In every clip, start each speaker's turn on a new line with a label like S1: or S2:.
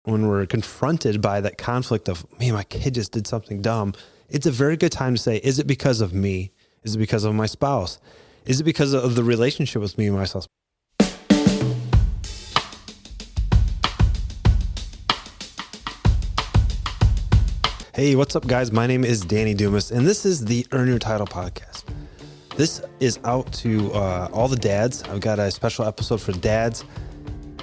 S1: we're confronted by that conflict of, man, my kid just did something dumb, it's a very good time to say, is it because of me? Is it because of my spouse? Is it because of the relationship with me and my spouse? Hey, what's up, guys? My name is Danny Dumas, and this is the Earn Your Title podcast. This is out to all the dads. I've got a special episode for dads.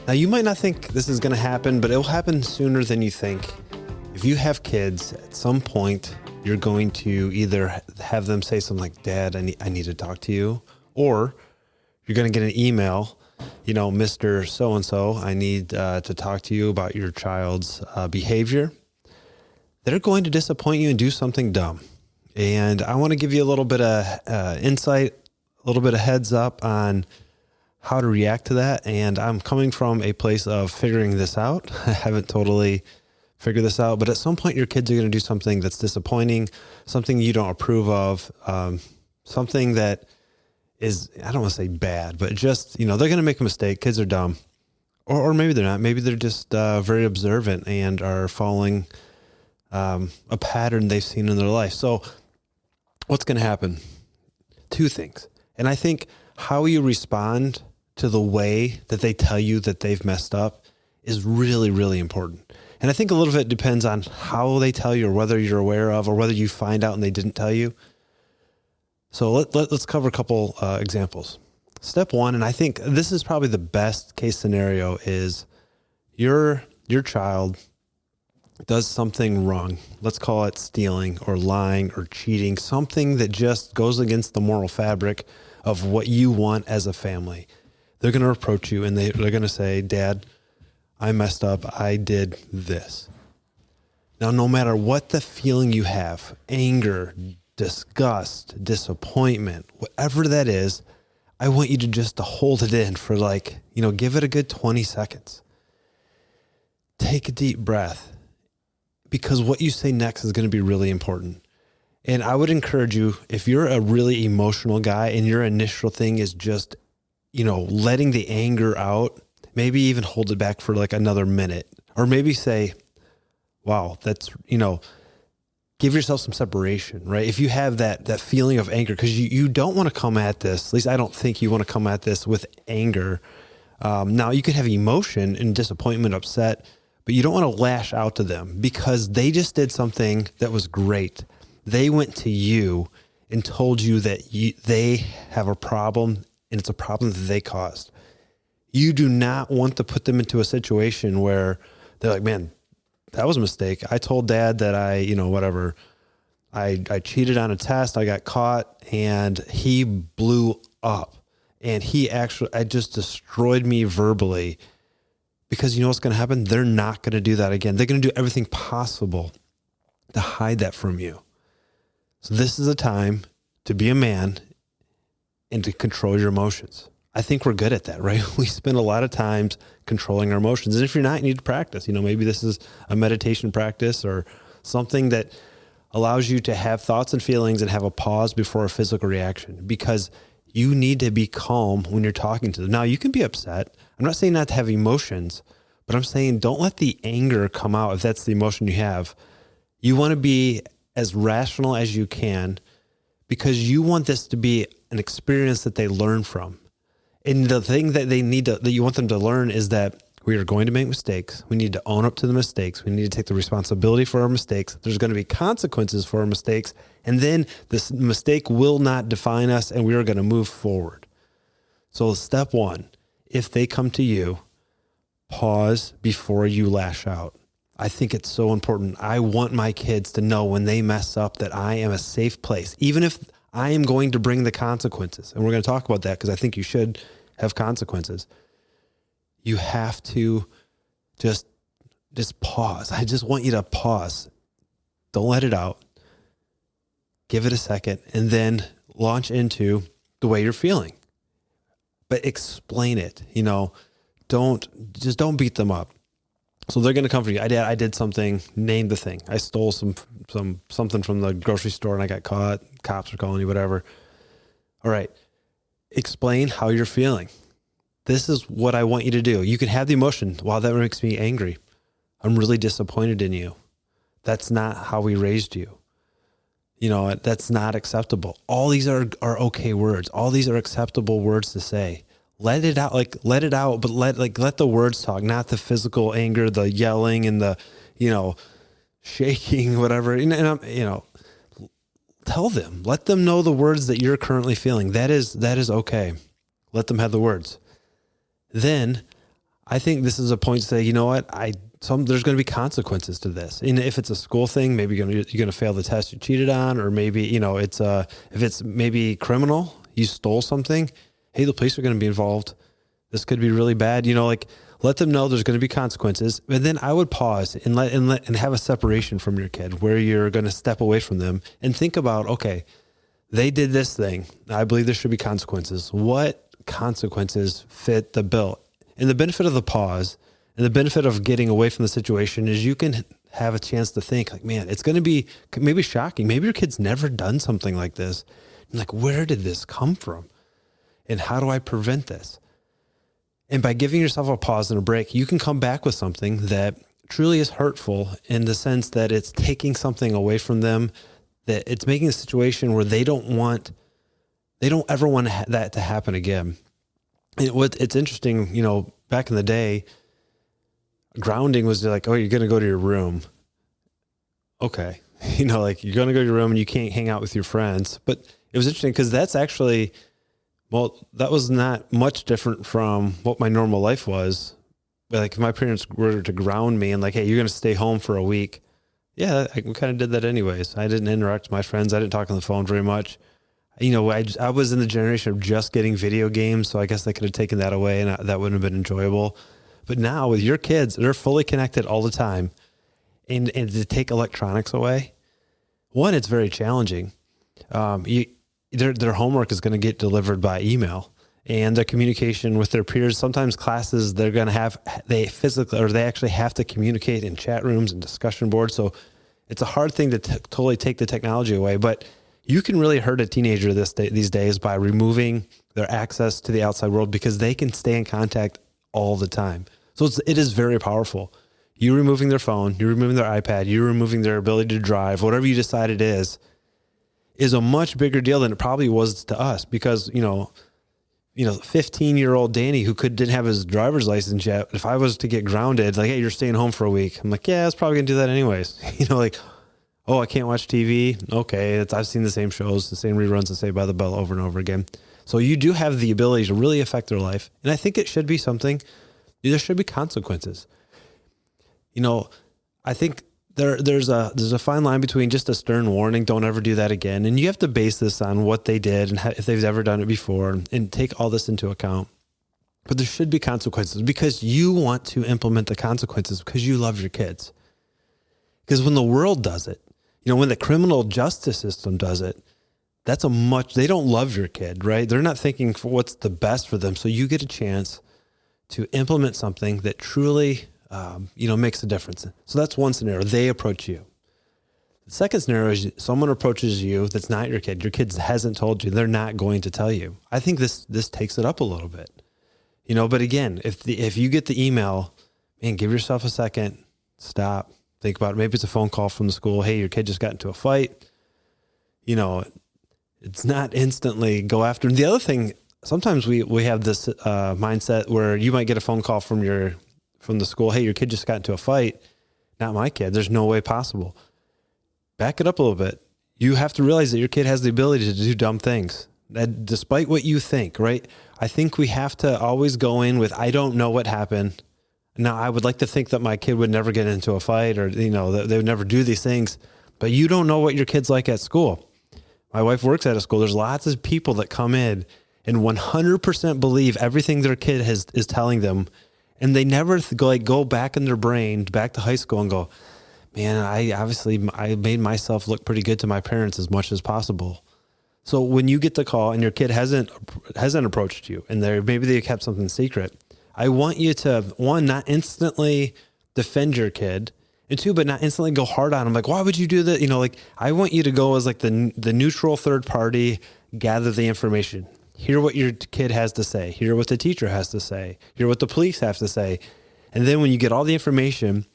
S1: Now, you might not think this is going to happen, but it will happen sooner than you think. If you have kids, at some point, you're going to either have them say something like, Dad, I need to talk to you, or you're going to get an email, Mr. So-and-so, I need to talk to you about your child's behavior. They're going to disappoint you and do something dumb. And I want to give you a little bit of insight, a little bit of heads up on how to react to that. And I'm coming from a place of figuring this out. I haven't totally figured this out, but at some point your kids are going to do something that's disappointing, something you don't approve of, something that is, I don't want to say bad, but just, they're going to make a mistake. Kids are dumb. Or maybe they're not. Maybe they're just very observant and are following a pattern they've seen in their life. So what's going to happen? Two things. And I think how you respond to the way that they tell you that they've messed up is really, really important. And I think a little bit depends on how they tell you or whether you're aware of or whether you find out and they didn't tell you. So let's cover a couple examples. Step one, and I think this is probably the best case scenario, is your child does something wrong. Let's call it stealing or lying or cheating, something that just goes against the moral fabric of what you want as a family. They're going to approach you and they're going to say, Dad, I messed up. I did this. Now, no matter what the feeling you have, anger, disgust, disappointment, whatever that is, I want you to just to hold it in for give it a good 20 seconds. Take a deep breath, because what you say next is going to be really important. And I would encourage you, if you're a really emotional guy and your initial thing is just, letting the anger out, maybe even hold it back for another minute, or maybe say, wow, that's, give yourself some separation, right? If you have that feeling of anger, because you don't want to come at this, at least I don't think you want to come at this with anger. Now you could have emotion and disappointment, upset, but you don't want to lash out to them because they just did something that was great. They went to you and told you that they have a problem and it's a problem that they caused. You do not want to put them into a situation where they're like, man, that was a mistake. I told Dad that I cheated on a test. I got caught and he blew up and I just destroyed me verbally. Because you know what's going to happen? They're not going to do that again. They're going to do everything possible to hide that from you. So this is a time to be a man and to control your emotions. I think we're good at that, right? We spend a lot of times controlling our emotions. And if you're not, you need to practice. Maybe this is a meditation practice or something that allows you to have thoughts and feelings and have a pause before a physical reaction, because you need to be calm when you're talking to them. Now, you can be upset. I'm not saying not to have emotions, but I'm saying don't let the anger come out if that's the emotion you have. You want to be as rational as you can because you want this to be an experience that they learn from. And the thing that that you want them to learn is that we are going to make mistakes. We need to own up to the mistakes. We need to take the responsibility for our mistakes. There's going to be consequences for our mistakes. And then this mistake will not define us and we are going to move forward. So step one, if they come to you, pause before you lash out. I think it's so important. I want my kids to know when they mess up that I am a safe place, even if I am going to bring the consequences. And we're going to talk about that because I think you should have consequences. You have to just pause. I just want you to pause. Don't let it out. Give it a second and then launch into the way you're feeling. But explain it, don't beat them up. So they're going to come for you. I did something, name the thing. I stole something from the grocery store and I got caught. Cops are calling you, whatever. All right. Explain how you're feeling. This is what I want you to do. You can have the emotion. Wow, that makes me angry. I'm really disappointed in you. That's not how we raised you. That's not acceptable. All these are okay words. All these are acceptable words to say. Let it out, but let the words talk, not the physical anger, the yelling and the, shaking, whatever. Tell them, let them know the words that you're currently feeling. That is okay. Let them have the words. Then I think this is a point to say, you know what? There's going to be consequences to this. And if it's a school thing, maybe you're going to fail the test you cheated on, or maybe, if it's maybe criminal, you stole something. Hey, the police are going to be involved. This could be really bad. Let them know there's going to be consequences. And then I would pause and have a separation from your kid where you're going to step away from them and think about, okay, they did this thing. I believe there should be consequences. What consequences fit the bill? And the benefit of the pause and the benefit of getting away from the situation is you can have a chance to think like, man, it's going to be maybe shocking. Maybe your kid's never done something like this. And like, where did this come from? And how do I prevent this? And by giving yourself a pause and a break, you can come back with something that truly is hurtful in the sense that it's taking something away from them, that it's making a situation where they don't ever want that to happen again. And it's interesting, back in the day, grounding was like, oh, you're going to go to your room. Okay. You're going to go to your room and you can't hang out with your friends. But it was interesting because that's actually, that was not much different from what my normal life was. But like if my parents were to ground me and like, hey, you're going to stay home for a week. Yeah, we kind of did that anyways. I didn't interact with my friends. I didn't talk on the phone very much. I was in the generation of just getting video games. So I guess they could have taken that away and that wouldn't have been enjoyable. But now with your kids, they're fully connected all the time. And to take electronics away, one, it's very challenging. Their homework is going to get delivered by email, and their communication with their peers. Sometimes classes they actually have to communicate in chat rooms and discussion boards. So it's a hard thing to totally take the technology away, but you can really hurt a teenager these days by removing their access to the outside world because they can stay in contact all the time. So it is very powerful. You removing their phone, you're removing their iPad, you're removing their ability to drive, whatever you decide it is a much bigger deal than it probably was to us because, 15-year-old Danny who didn't have his driver's license yet. If I was to get grounded, like, hey, you're staying home for a week. I'm like, yeah, I was probably gonna do that anyways. Oh, I can't watch TV. Okay. I've seen the same shows, the same reruns of Saved by the Bell over and over again. So you do have the ability to really affect their life. And I think it should be something, there should be consequences. I think there's a fine line between just a stern warning, don't ever do that again. And you have to base this on what they did and if they've ever done it before and take all this into account. But there should be consequences because you want to implement the consequences because you love your kids. Because when the world does it, when the criminal justice system does it, they don't love your kid, right? They're not thinking for what's the best for them. So you get a chance to implement something that truly makes a difference. So that's one scenario. They approach you. The second scenario is someone approaches you that's not your kid. Your kid hasn't told you. They're not going to tell you. I think this takes it up a little bit. But again, if you get the email, man, give yourself a second, stop, think about it. Maybe it's a phone call from the school. Hey, your kid just got into a fight. It's not instantly go after them. The other thing, sometimes we have this mindset where you might get a phone call from the school. Hey, your kid just got into a fight. Not my kid. There's no way possible. Back it up a little bit. You have to realize that your kid has the ability to do dumb things. That despite what you think, right? I think we have to always go in with, I don't know what happened. Now, I would like to think that my kid would never get into a fight or, that they would never do these things, but you don't know what your kid's like at school. My wife works at a school. There's lots of people that come in and 100% believe everything their kid is telling them. And they never go back in their brain, back to high school and go, man, I made myself look pretty good to my parents as much as possible. So when you get the call and your kid hasn't approached you and maybe they kept something secret, I want you to, one, not instantly defend your kid, and two, but not instantly go hard on them. Like, why would you do that? I want you to go as like the neutral third party, gather the information, hear what your kid has to say, hear what the teacher has to say, hear what the police have to say. And then when you get all the information,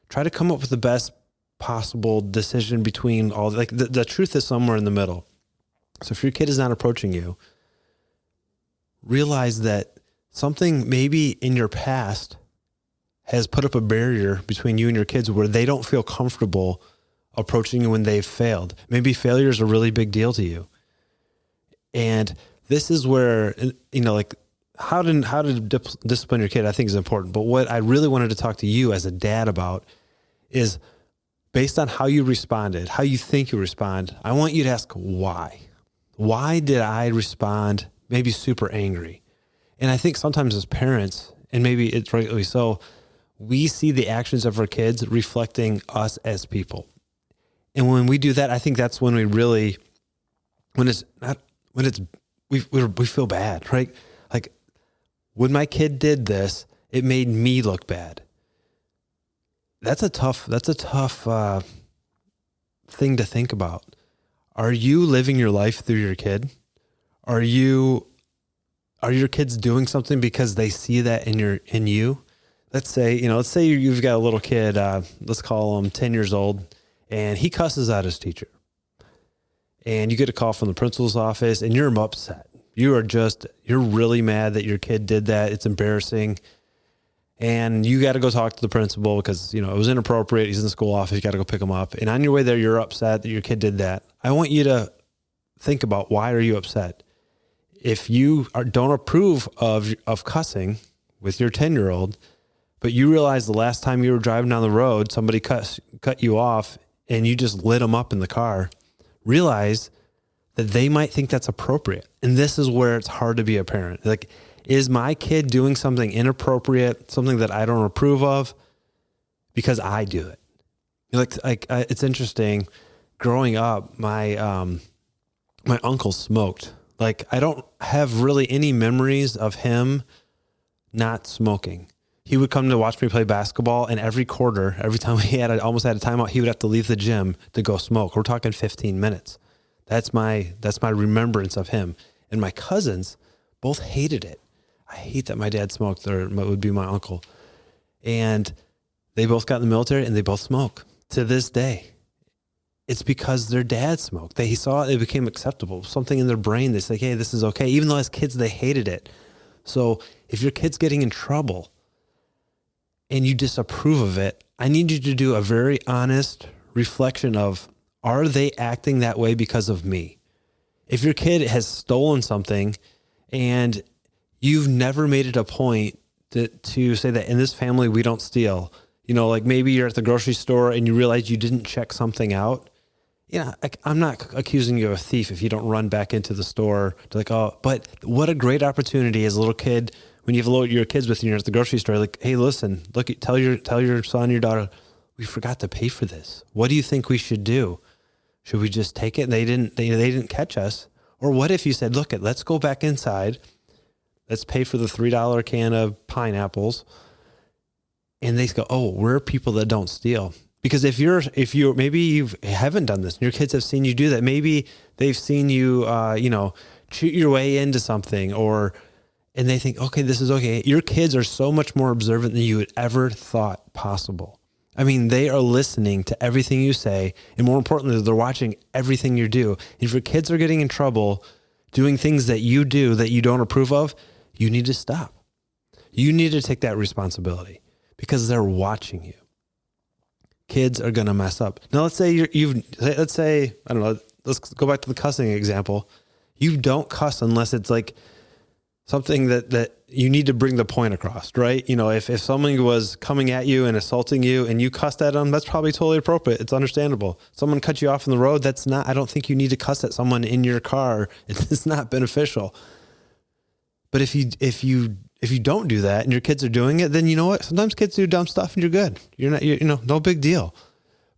S1: try to come up with the best possible decision between all, like the truth is somewhere in the middle. So if your kid is not approaching you, realize that something maybe in your past has put up a barrier between you and your kids where they don't feel comfortable approaching you when they've failed. Maybe failure is a really big deal to you. And this is where, like how to discipline your kid, I think is important. But what I really wanted to talk to you as a dad about is based on how you responded, how you think you respond. I want you to ask why. Why did I respond maybe super angry? And I think sometimes as parents, and maybe it's rightly so, we see the actions of our kids reflecting us as people. And when we do that, I think that's when we really, we feel bad, right? Like when my kid did this, it made me look bad. That's a tough thing to think about. Are you living your life through your kid? Are your kids doing something because they see that in you? Let's say you've got a little kid, let's call him 10 years old, and he cusses out his teacher. And you get a call from the principal's office and you're upset. You're really mad that your kid did that. It's embarrassing. And you got to go talk to the principal because, it was inappropriate. He's in the school office. You got to go pick him up. And on your way there, you're upset that your kid did that. I want you to think about, why are you upset? If you don't approve of cussing with your 10-year-old, but you realize the last time you were driving down the road, somebody cut you off and you just lit them up in the car, realize that they might think that's appropriate. And this is where it's hard to be a parent. Like, is my kid doing something inappropriate, something that I don't approve of because I do it? It's interesting. Growing up, my uncle smoked. Like, I don't have really any memories of him not smoking. He would come to watch me play basketball, and every quarter, every time we almost had a timeout, he would have to leave the gym to go smoke. We're talking 15 minutes. That's my remembrance of him. And my cousins both hated it. I hate that my dad smoked, or it would be my uncle. And they both got in the military and they both smoke to this day. It's because their dad smoked. He saw it became acceptable. Something in their brain, they say, hey, this is okay. Even though as kids, they hated it. So if your kid's getting in trouble and you disapprove of it, I need you to do a very honest reflection of, are they acting that way because of me? If your kid has stolen something and you've never made it a point to say that in this family, we don't steal, like maybe you're at the grocery store and you realize you didn't check something out. I'm not accusing you of a thief if you don't run back into the store to but what a great opportunity as a little kid when you have your kids with you, you're at the grocery store, like, hey, listen, look, tell your son, your daughter, we forgot to pay for this. What do you think we should do? Should we just take it? And they didn't catch us. Or what if you said, look, let's go back inside. Let's pay for the $3 can of pineapples. And they go, oh, we're people that don't steal. Because if you maybe you haven't done this and your kids have seen you do that, maybe they've seen you, cheat your way into something, and they think, okay, this is okay. Your kids are so much more observant than you had ever thought possible. I mean, they are listening to everything you say, and more importantly, they're watching everything you do. If your kids are getting in trouble doing things that you do that you don't approve of, you need to stop. You need to take that responsibility because they're watching you. Kids are going to mess up. Now, let's say I don't know, let's go back to the cussing example. You don't cuss unless it's like something that you need to bring the point across, right? If someone was coming at you and assaulting you and you cussed at them, that's probably totally appropriate. It's understandable. Someone cut you off on the road, I don't think you need to cuss at someone in your car. It's not beneficial. But if you don't do that and your kids are doing it, then you know what? Sometimes kids do dumb stuff and you're good. No big deal.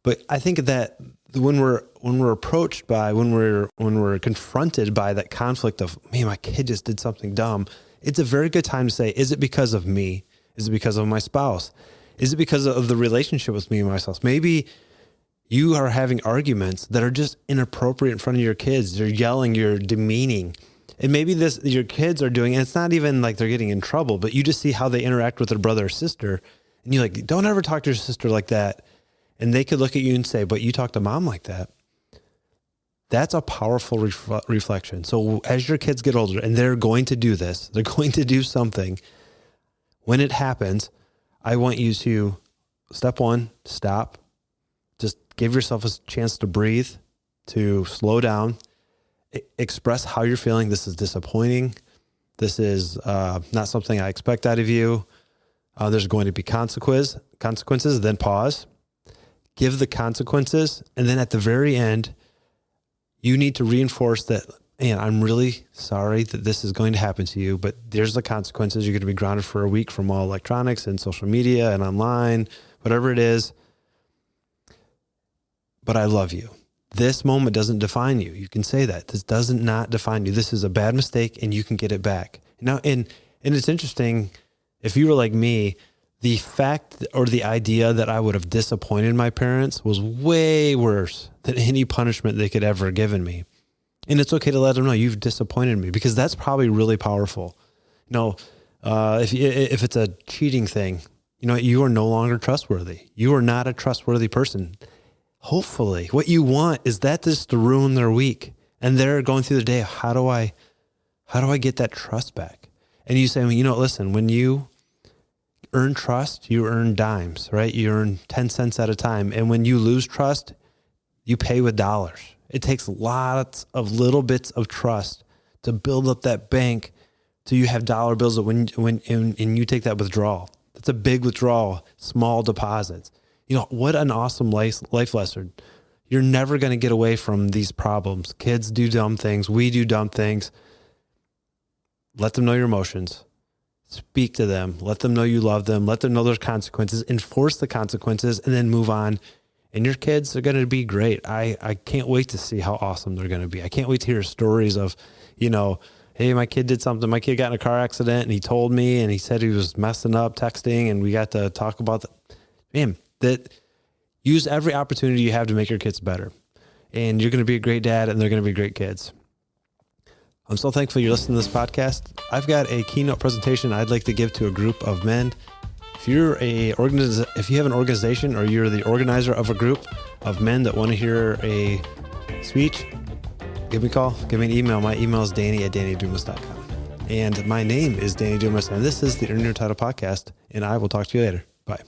S1: But I think that when we're approached by, when we're confronted by that conflict of, man, my kid just did something dumb, it's a very good time to say, is it because of me? Is it because of my spouse? Is it because of the relationship with me and my spouse? Maybe you are having arguments that are just inappropriate in front of your kids. You're yelling, you're demeaning. And maybe your kids are doing, and it's not even like they're getting in trouble, but you just see how they interact with their brother or sister. And you're like, don't ever talk to your sister like that. And they could look at you and say, but you talk to mom like that. That's a powerful reflection. So as your kids get older and they're going to do this, they're going to do something. When it happens, I want you to, step one, stop. Just give yourself a chance to breathe, to slow down, express how you're feeling. This is disappointing. This is not something I expect out of you. There's going to be consequences, then pause, give the consequences. And then at the very end, you need to reinforce that, man, I'm really sorry that this is going to happen to you, but there's the consequences. You're going to be grounded for a week from all electronics and social media and online, whatever it is. But I love you. This moment doesn't define you. You can say that. This doesn't not define you. This is a bad mistake and you can get it back. Now, and it's interesting, if you were like me, the fact or the idea that I would have disappointed my parents was way worse than any punishment they could ever have given me. And it's okay to let them know you've disappointed me, because that's probably really powerful. If it's a cheating thing, you are no longer trustworthy. You are not a trustworthy person. Hopefully what you want is that just to ruin their week. And they're going through the day. How do I get that trust back? And you say, listen, when you earn trust, you earn dimes, right? You earn 10 cents at a time. And when you lose trust, you pay with dollars. It takes lots of little bits of trust to build up that bank till you have dollar bills that when you take that withdrawal. That's a big withdrawal, small deposits. What an awesome life lesson. You're never going to get away from these problems. Kids do dumb things. We do dumb things. Let them know your emotions. Speak to them. Let them know you love them. Let them know there's consequences. Enforce the consequences and then move on. And your kids are going to be great. I can't wait to see how awesome they're going to be. I can't wait to hear stories of, hey, my kid did something. My kid got in a car accident and he told me and he said he was messing up texting and we got to talk about that. Use every opportunity you have to make your kids better. And you're going to be a great dad and they're going to be great kids. I'm so thankful you're listening to this podcast. I've got a keynote presentation I'd like to give to a group of men. If you have an organization or you're the organizer of a group of men that want to hear a speech, give me a call, give me an email. My email is danny@dannydumas.com. And my name is Danny Dumas, and this is the Earn Your Title Podcast, and I will talk to you later. Bye.